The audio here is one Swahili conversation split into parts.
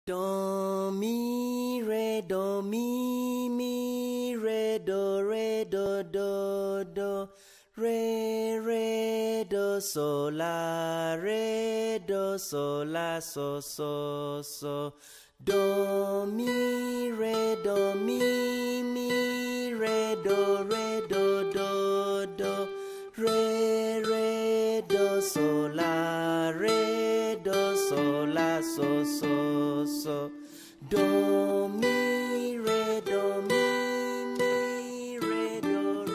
Do mi re do mi re do do re do sol la so do mi re do do re do sol la so do mi re do mi re do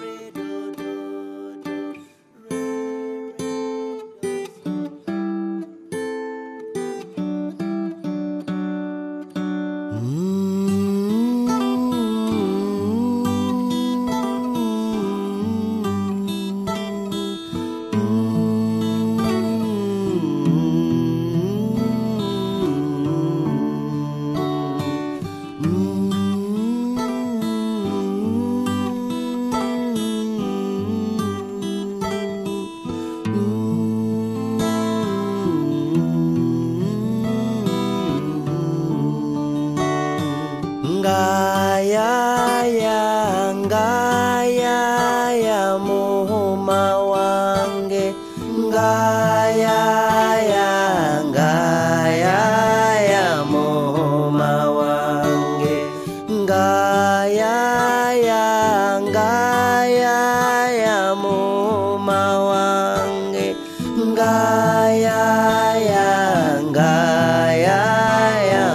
Ngaya muhuma wange ngaya muhuma wange ngaya muhuma wange ngaya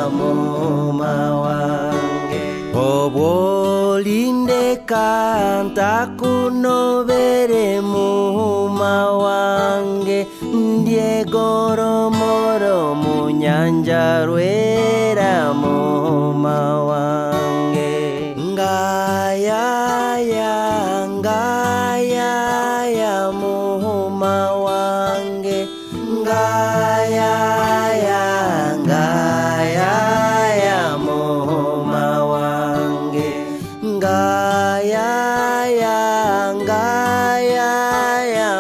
muhuma wange obolinde kantaku no bere muhuma wange ndie goromoro munyanja rwera muhuma wange ngaya muhuma wange ngaya muhuma wange ngaya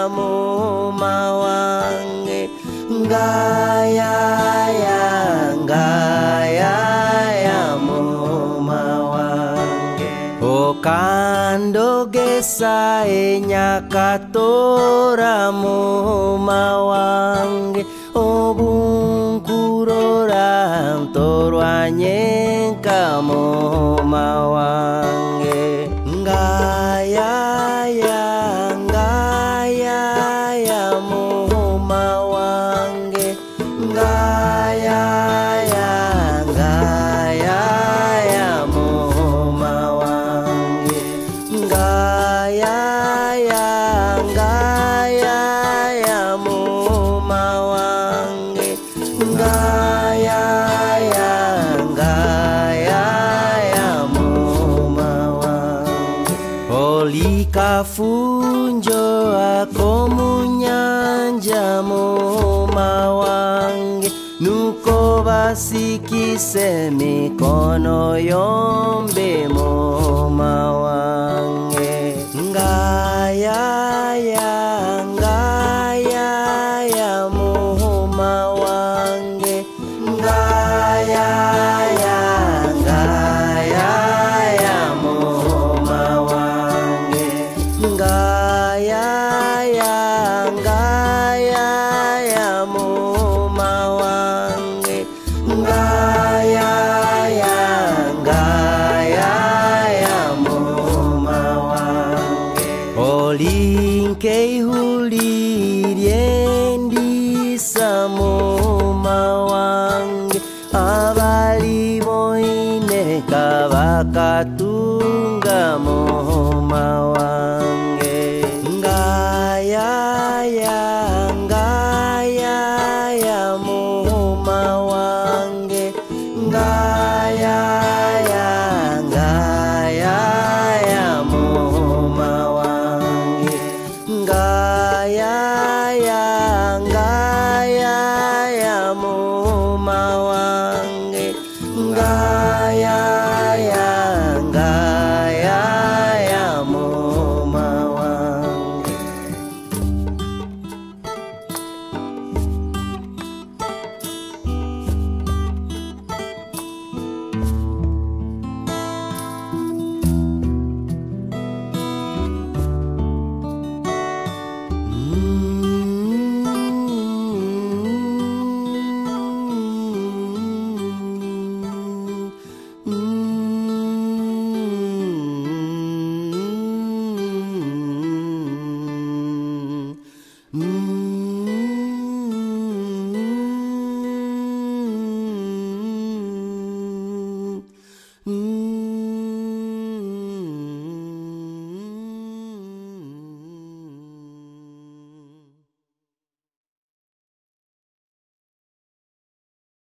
muhuma wange ngaya muhuma wange okando gesa nyakatora muhuma wange obunkurora ntorwanyeka muhuma wange ngaya muhuma wange ngaya muhuma wange ngaya muhuma wange ngaya muhuma wange olika funjo ako munyanja muhuma wange nuko basikise mikono yombe muhuma wange ngaya muhuma wange ngaya muhuma wange ngaya muhuma wange ngaya muhuma wange olinke ihulirendisa muhuma wange abali boine kabaka